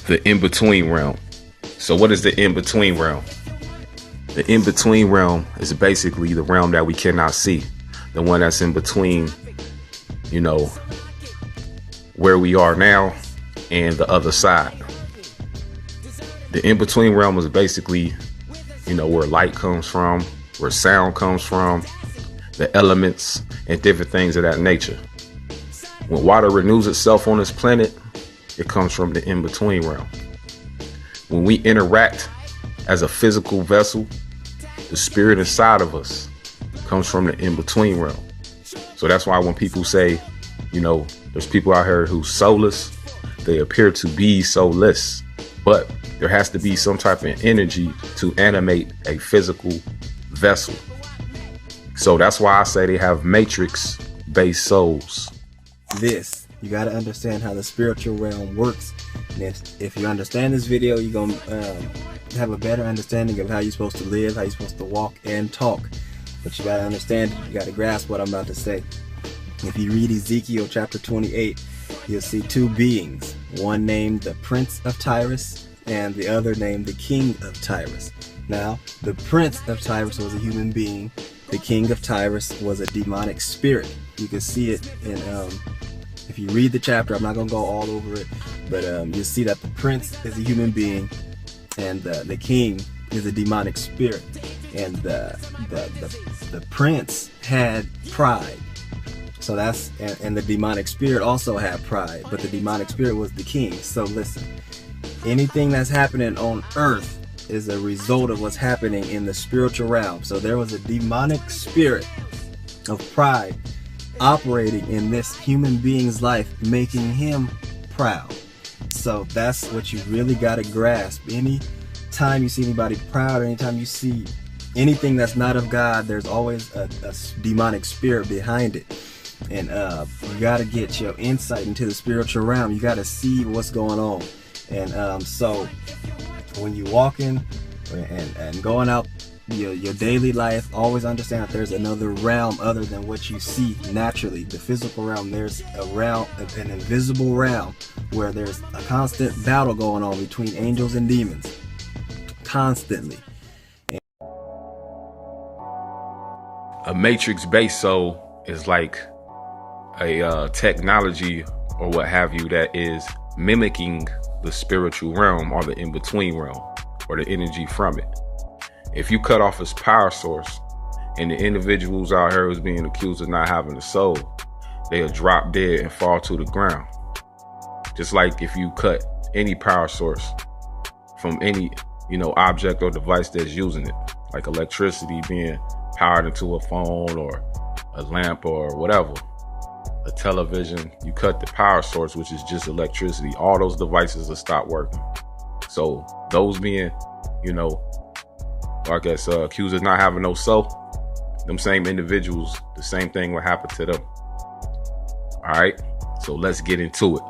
the in-between realm. So what is the in-between realm? The in-between realm is basically the realm that we cannot see. The one that's in between, you know, where we are now and the other side. The in-between realm is basically, you know, where light comes from, where sound comes from, the elements and different things of that nature. When water renews itself on this planet, it comes from the in-between realm. When we interact as a physical vessel, the spirit inside of us comes from the in-between realm. So that's why when people say, you know, there's people out here who's soulless, they appear to be soulless, but there has to be some type of energy to animate a physical vessel. So that's why I say they have matrix-based souls. You got to understand how the spiritual realm works. And if you understand this video, you're going to have a better understanding of how you're supposed to live, how you're supposed to walk and talk. But you got to understand, you got to grasp what I'm about to say. If you read Ezekiel chapter 28, you'll see two beings, one named the Prince of Tyrus and the other named the King of Tyrus. Now, the Prince of Tyrus was a human being. The King of Tyrus was a demonic spirit. You can see it in, if you read the chapter, I'm not going to go all over it, but you'll see that the Prince is a human being and the King is a demonic spirit. And the Prince had pride. So that's, and the demonic spirit also had pride, but the demonic spirit was the king. So listen, anything that's happening on earth is a result of what's happening in the spiritual realm. So there was a demonic spirit of pride operating in this human being's life, making him proud. So that's what you really got to grasp. Any time you see anybody proud, or anytime you see anything that's not of God, there's always a demonic spirit behind it. And you got to get your insight into the spiritual realm. You got to see what's going on. And so when you walking and going out your daily life, always understand that there's another realm other than what you see naturally. The physical realm, there's a realm, an invisible realm, where there's a constant battle going on between angels and demons, constantly. A matrix-based soul is like a technology or what have you that is mimicking the spiritual realm or the in-between realm or the energy from it. If you cut off its power source, and the individuals out here who's being accused of not having a soul, they'll drop dead and fall to the ground. Just like if you cut any power source from any, you know, object or device that's using it, like electricity being powered into a phone or a lamp or whatever, a television, you cut the power source, which is just electricity, all those devices will stop working. So those being, you know, I guess accused of not having no soul, them same individuals, the same thing will happen to them. All right, so let's get into it.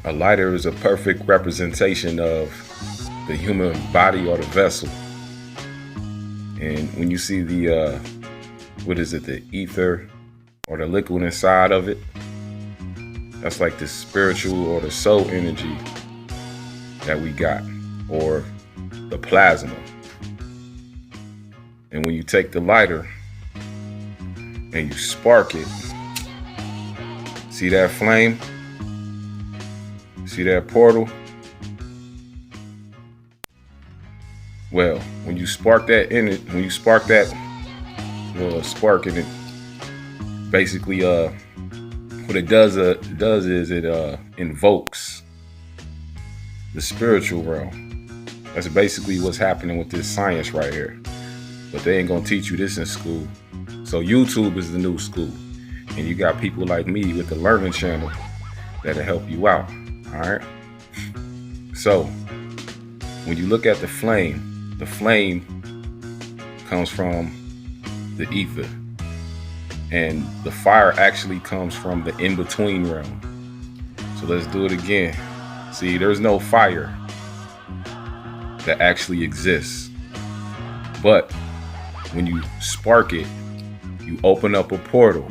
A lighter is a perfect representation of the human body or the vessel. And when you see the, the ether or the liquid inside of it, That's like the spiritual or the soul energy that we got, or the plasma. And when you take the lighter and you spark it, see that flame? See that portal? Well, when you spark that in it, when you spark that spark in it, basically what it does is it invokes the spiritual realm. That's basically what's happening with this science right here. But they ain't gonna teach you this in school. So YouTube is the new school. And you got people like me with the learning channel that'll help you out. Alright? So when you look at the flame comes from the ether. And the fire actually comes from the in-between realm. So let's do it again. See, there's no fire that actually exists. But when you spark it, you open up a portal.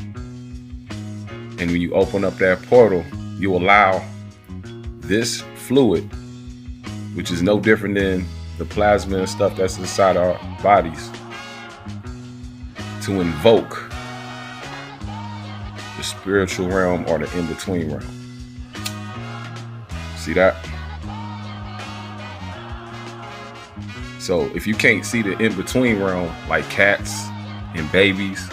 And when you open up that portal, you allow this fluid, which is no different than the plasma and stuff that's inside our bodies, to invoke the spiritual realm or the in-between realm. See that? So if you can't see the in-between realm, like cats and babies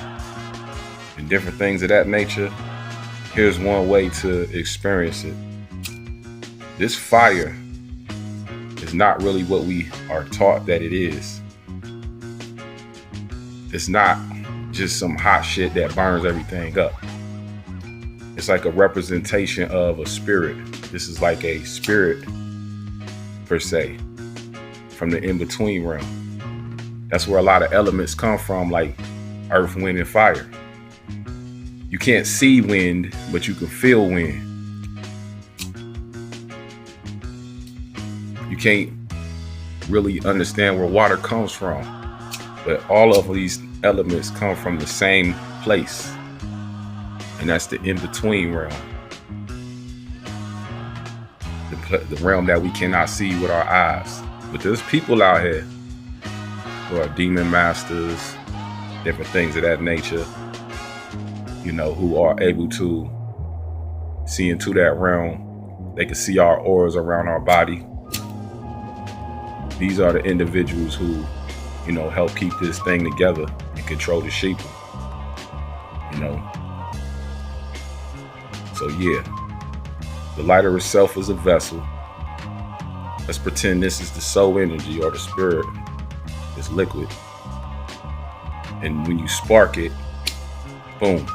and different things of that nature, here's one way to experience it. This fire is not really what we are taught that it is. It's not just some hot shit that burns everything up. It's like a representation of a spirit. This is like a spirit, per se, from the in-between realm. That's where a lot of elements come from, like earth, wind, and fire. You can't see wind, but you can feel wind. You can't really understand where water comes from, but all of these elements come from the same place, and that's the in-between realm. The realm that we cannot see with our eyes. But there's people out here who are demon masters, different things of that nature, you know, who are able to see into that realm. They can see our auras around our body. These are the individuals who, you know, help keep this thing together and control the sheep, you know. So yeah, the lighter itself is a vessel. Let's pretend this is the soul energy or the spirit. It's liquid. And when you spark it, boom,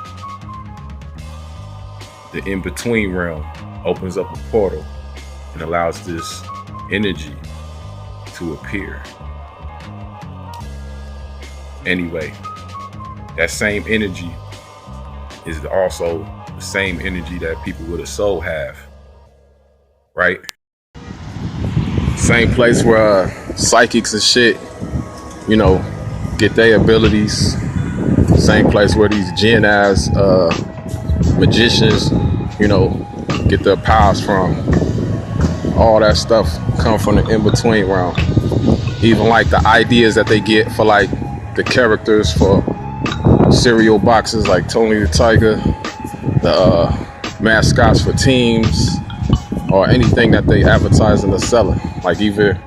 the in-between realm opens up a portal and allows this energy to appear. Anyway, that same energy is also the same energy that people with a soul have, right? Same place where psychics and shit, you know, get their abilities. Same place where these jinn-ass magicians, you know, get their powers from. All that stuff come from the in-between realm. Even like the ideas that they get for like the characters for cereal boxes, like Tony the Tiger, the mascots for teams, or anything that they advertise in the selling. Like either,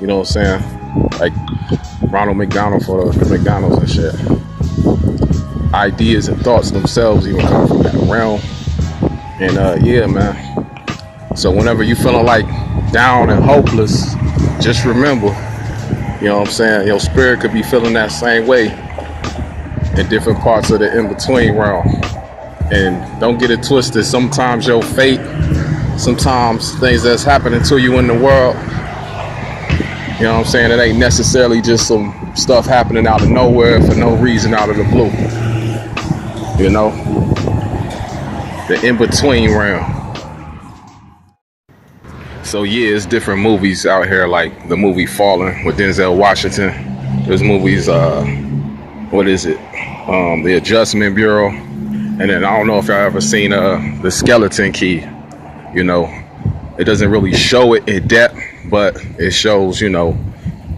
you know what I'm saying, like Ronald McDonald for the McDonald's and shit. Ideas and thoughts themselves even come from that realm. And yeah, man. So whenever you feeling like down and hopeless, just remember, you know what I'm saying, your spirit could be feeling that same way in different parts of the in-between realm. And don't get it twisted. Sometimes your fate, sometimes things that's happening to you in the world, you know what I'm saying, it ain't necessarily just some stuff happening out of nowhere for no reason out of the blue. You know, the in-between realm. So yeah, it's different movies out here, like the movie Fallen with Denzel Washington. There's movies, what is it? The Adjustment Bureau. And then I don't know if y'all ever seen the skeleton key. You know, it doesn't really show it in depth, but it shows, you know,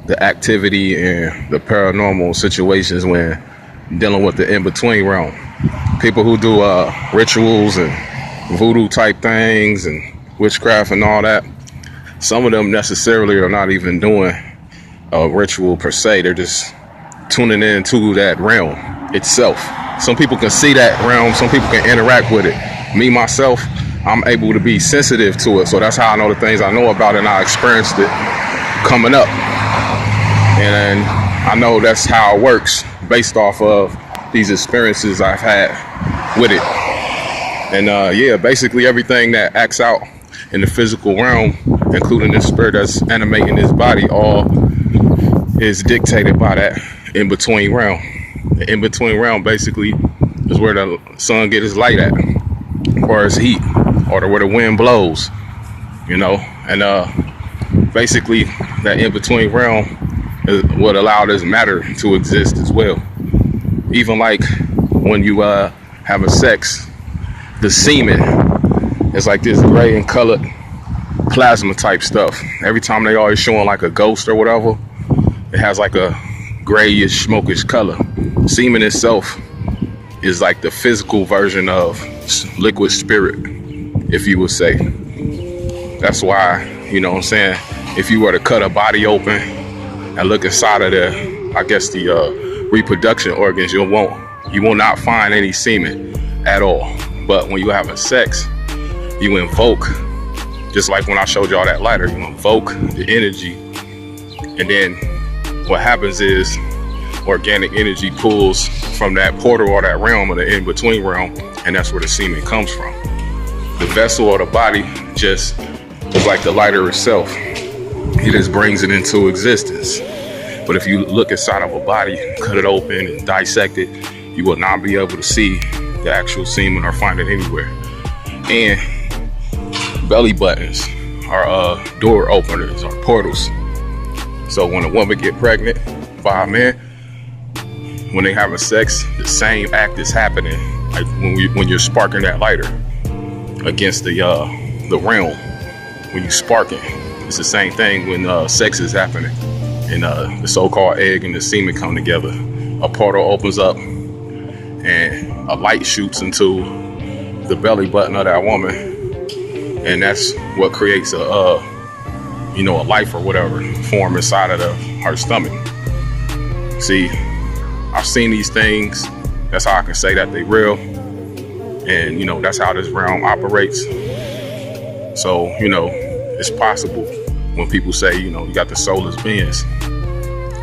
the activity and the paranormal situations when dealing with the in-between realm. People who do rituals and voodoo type things and witchcraft and all that, some of them necessarily are not even doing a ritual per se. They're just tuning into that realm itself. Some people can see that realm, some people can interact with it. Me, myself, I'm able to be sensitive to it. So that's how I know the things I know about it, and I experienced it coming up. And I know that's how it works based off of these experiences I've had with it. And yeah, basically everything that acts out in the physical realm, including the spirit that's animating this body, all is dictated by that in-between realm. The in-between realm basically is where the sun gets its light at, or its heat, or where the wind blows, you know. And basically that in-between realm is what allowed this matter to exist as well. Even like when you having sex, the semen is like this gray and colored plasma type stuff. Every time they always showing like a ghost or whatever, it has like a grayish, smokish color. Semen itself is like the physical version of liquid spirit, if you would say. That's why, you know what I'm saying, if you were to cut a body open and look inside of the, I guess the reproduction organs, you will not find any semen at all. But when you're having sex, you invoke, just like when I showed y'all that lighter, you invoke the energy, and then what happens is organic energy pulls from that portal or that realm, or the in-between realm, and that's where the semen comes from. The vessel or the body just is like the lighter itself. It just brings it into existence. But if you look inside of a body, cut it open and dissect it, you will not be able to see the actual semen or find it anywhere. And belly buttons are door openers or portals. So when a woman get pregnant by a man, when they having sex, the same act is happening, like when you're sparking that lighter against the realm. When you sparking, it's the same thing when sex is happening, and the so-called egg and the semen come together. A portal opens up, and a light shoots into the belly button of that woman, and that's what creates a life or whatever form inside of her stomach. See, I've seen these things. That's how I can say that they real, and that's how this realm operates. So it's possible when people say you got the soulless beings,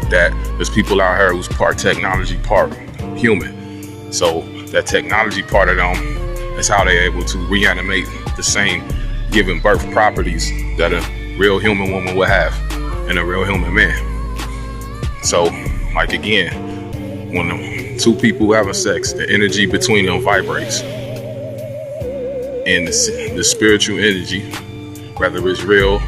that there's people out here who's part technology, part human. So that technology part of them is how they're able to reanimate the same giving birth properties that a real human woman would have and a real human man. So, like again, when the two people having sex, the energy between them vibrates, and the spiritual energy, whether it's real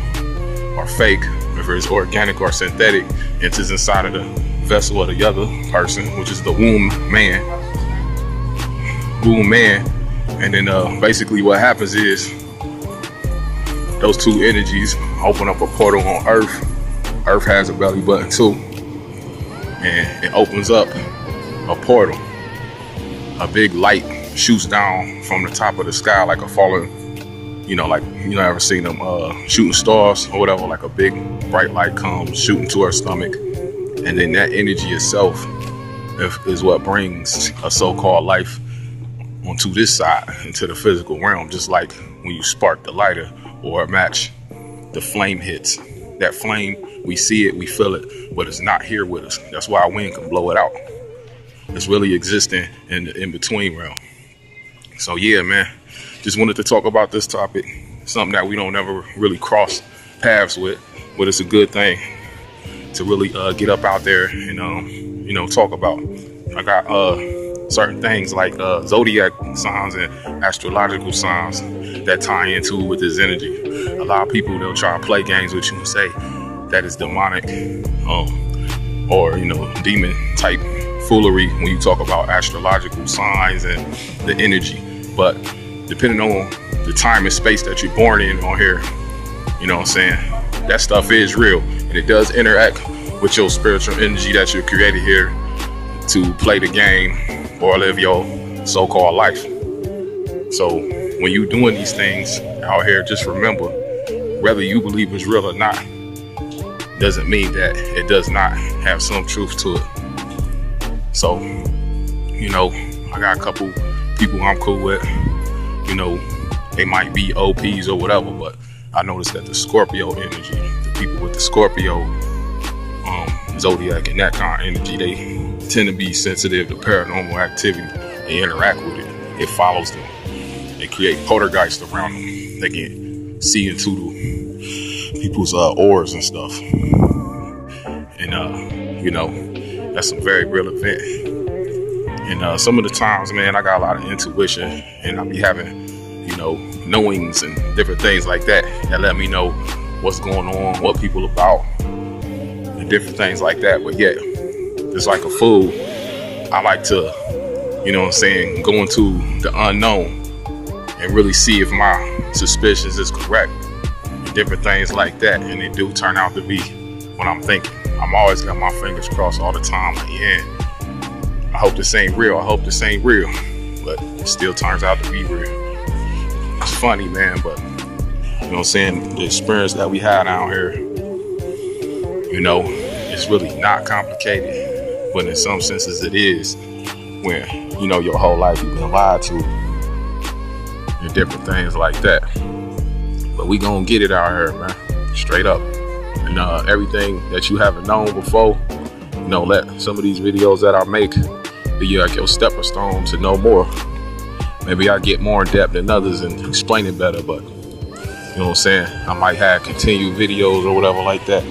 or fake, whether it's organic or synthetic, enters inside of the vessel of the other person, which is the womb man. And then basically what happens is those two energies open up a portal on Earth. Earth has a belly button too, and it opens up a portal. A big light shoots down from the top of the sky like a falling, ever seen them shooting stars or whatever, like a big bright light comes shooting to her stomach, and then that energy itself is what brings a so-called life onto this side, into the physical realm. Just like when you spark the lighter or a match, the flame hits. That flame, we see it, we feel it, but it's not here with us. That's why wind can blow it out. It's really existing in the in-between realm. So yeah, man, just wanted to talk about this topic, something that we don't ever really cross paths with, but it's a good thing to really get up out there and talk about. I got certain things like zodiac signs and astrological signs that tie into with this energy. A lot of people, they'll try to play games with you and say that it's demonic or demon type tomfoolery when you talk about astrological signs and the energy. But depending on the time and space that you're born in on here, you know what I'm saying, that stuff is real, and it does interact with your spiritual energy that you created here to play the game or live your so-called life. So when you doing these things out here, just remember, whether you believe it's real or not, doesn't mean that it does not have some truth to it. So, you know, I got a couple people I'm cool with, you know, they might be OPs or whatever, but I noticed that the Scorpio energy, the people with the Scorpio zodiac and that kind of energy, they tend to be sensitive to paranormal activity. They interact with it. It follows them. They create poltergeists around them. They can see into the people's auras and stuff. And, you know, that's a very real event. And some of the times, man, I got a lot of intuition, and I be having, you know, knowings and different things like that let me know what's going on, what people about, and different things like that. But yet, just like a fool, I like to, you know what I'm saying, go into the unknown and really see if my suspicions is correct and different things like that. And it do turn out to be what I'm thinking. I'm always got my fingers crossed all the time. Like, yeah, I hope this ain't real. I hope this ain't real. But it still turns out to be real. It's funny, man, but you know what I'm saying, the experience that we had out here, you know, it's really not complicated, but in some senses it is, when, you know, your whole life you've been lied to and different things like that. But we gonna get it out here, man, straight up. And everything that you haven't known before, you know, let some of these videos that I make be like your stepping stone to know more. Maybe I get more in depth than others and explain it better, but you know what I'm saying, I might have continued videos or whatever like that.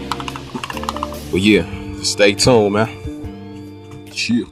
But yeah, stay tuned, man. Chill.